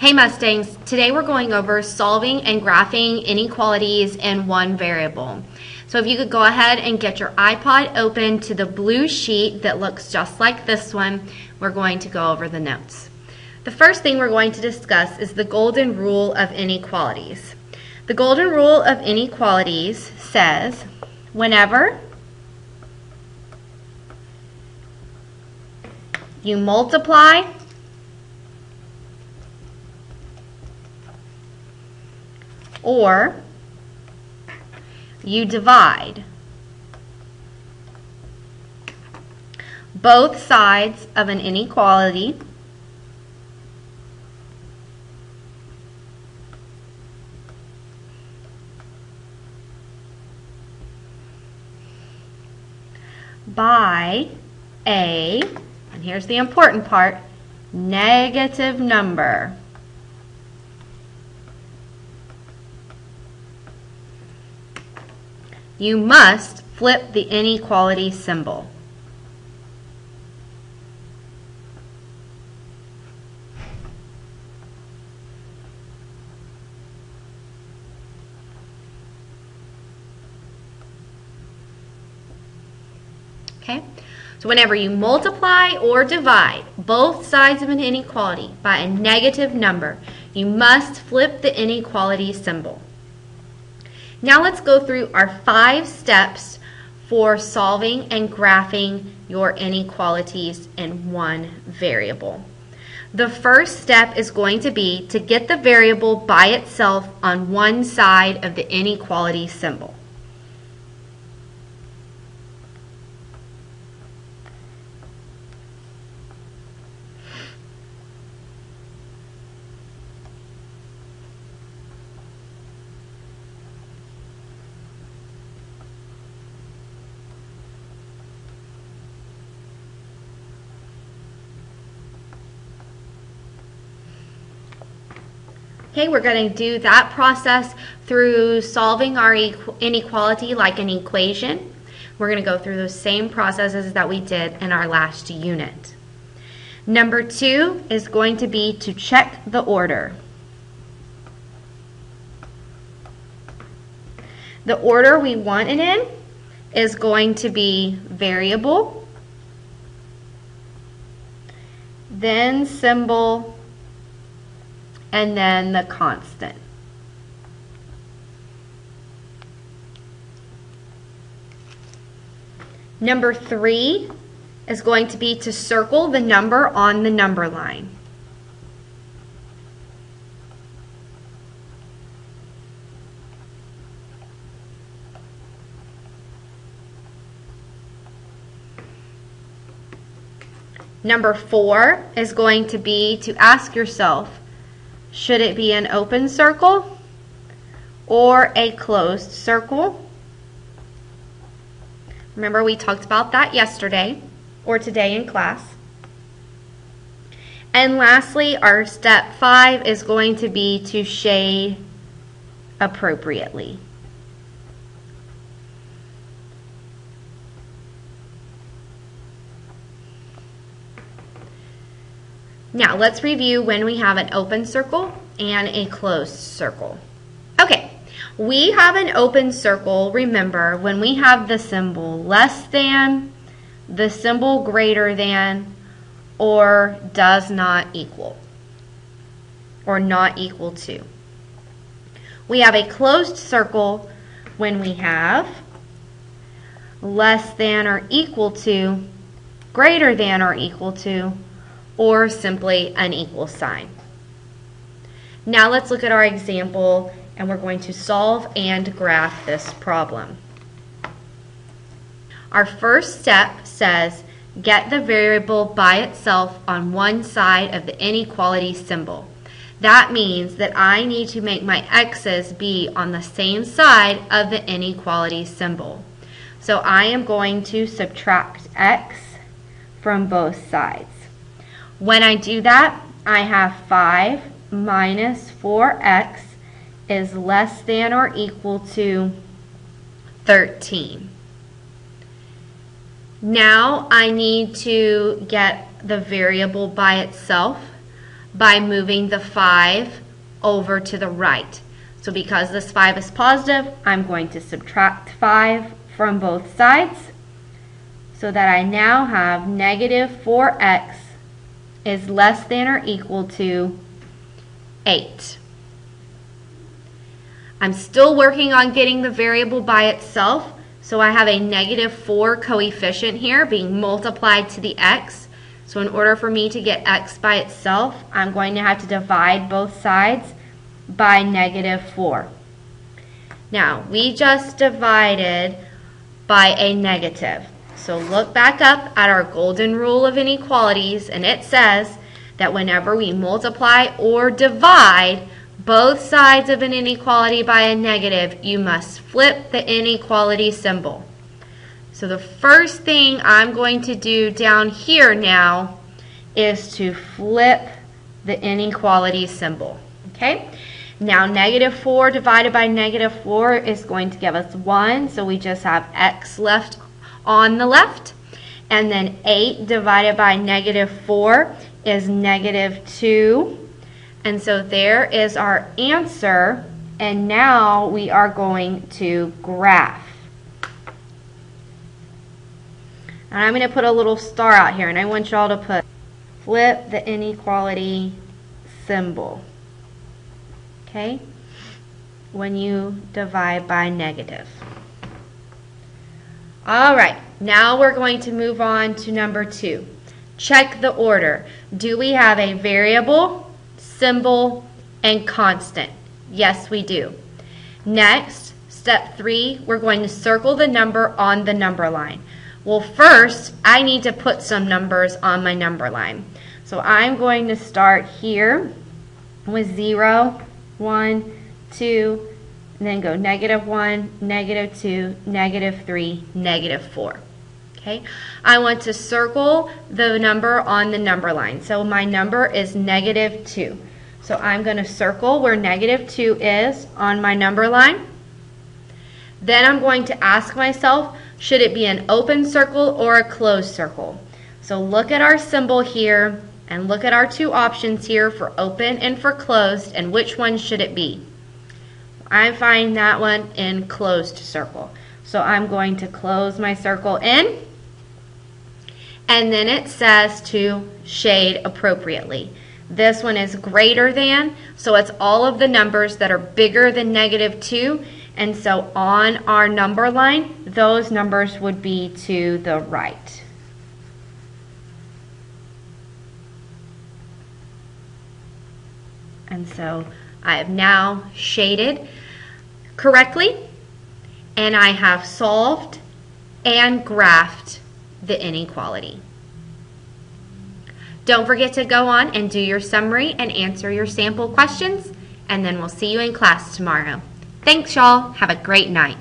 Hey Mustangs, today we're going over solving and graphing inequalities in one variable. So if you could go ahead and get your iPod open to the blue sheet that looks just like this one, we're going to go over the notes. The first thing we're going to discuss is the golden rule of inequalities. The golden rule of inequalities says whenever you multiply or you divide both sides of an inequality by a, and here's the important part, negative number. You must flip the inequality symbol. Okay? So whenever you multiply or divide both sides of an inequality by a negative number, you must flip the inequality symbol. Now let's go through our 5 steps for solving and graphing your inequalities in one variable. The first step is going to be to get the variable by itself on one side of the inequality symbol. Okay, we're going to do that process through solving our inequality like an equation. We're going to go through those same processes that we did in our last unit. Number 2 is going to be to check the order. The order we want it in is going to be variable, then symbol, and then the constant. Number 3 is going to be to circle the number on the number line. Number 4 is going to be to ask yourself, should it be an open circle or a closed circle? Remember, we talked about that yesterday or today in class. And lastly, our step 5 is going to be to shade appropriately. Now, let's review when we have an open circle and a closed circle. Okay, we have an open circle, remember, when we have the symbol less than, the symbol greater than, or does not equal, or not equal to. We have a closed circle when we have less than or equal to, greater than or equal to, or simply an equal sign. Now let's look at our example, and we're going to solve and graph this problem. Our first step says get the variable by itself on one side of the inequality symbol. That means that I need to make my x's be on the same side of the inequality symbol. So I am going to subtract x from both sides. When I do that, I have 5 minus 4x is less than or equal to 13. Now I need to get the variable by itself by moving the 5 over to the right. So because this 5 is positive, I'm going to subtract 5 from both sides so that I now have negative 4x is less than or equal to 8. I'm still working on getting the variable by itself, so I have a negative 4 coefficient here being multiplied to the x. So in order for me to get x by itself, I'm going to have to divide both sides by negative 4. Now, we just divided by a negative. So look back up at our golden rule of inequalities, and it says that whenever we multiply or divide both sides of an inequality by a negative, you must flip the inequality symbol. So the first thing I'm going to do down here now is to flip the inequality symbol. Okay? Now negative 4 divided by negative 4 is going to give us 1, so we just have x left on the left. And then 8 divided by negative 4 is negative 2. And so there is our answer, and now we are going to graph. And I'm going to put a little star out here, and I want y'all to put flip the inequality symbol. Okay? When you divide by negative. All right, now we're going to move on to number 2. Check the order. Do we have a variable, symbol, and constant? Yes, we do. Next, step 3, we're going to circle the number on the number line. Well, first, I need to put some numbers on my number line. So I'm going to start here with 0, 1, 2, and then go negative 1, negative 2, negative 3, negative 4. Okay? I want to circle the number on the number line. So my number is negative 2. So I'm going to circle where negative 2 is on my number line. Then I'm going to ask myself, should it be an open circle or a closed circle? So look at our symbol here and look at our two options here for open and for closed, and which one should it be? I find that one in closed circle. So I'm going to close my circle in, and then it says to shade appropriately. This one is greater than, so it's all of the numbers that are bigger than negative 2, and so on our number line, those numbers would be to the right. And so I have now shaded correctly, and I have solved and graphed the inequality. Don't forget to go on and do your summary and answer your sample questions, and then we'll see you in class tomorrow. Thanks, y'all. Have a great night.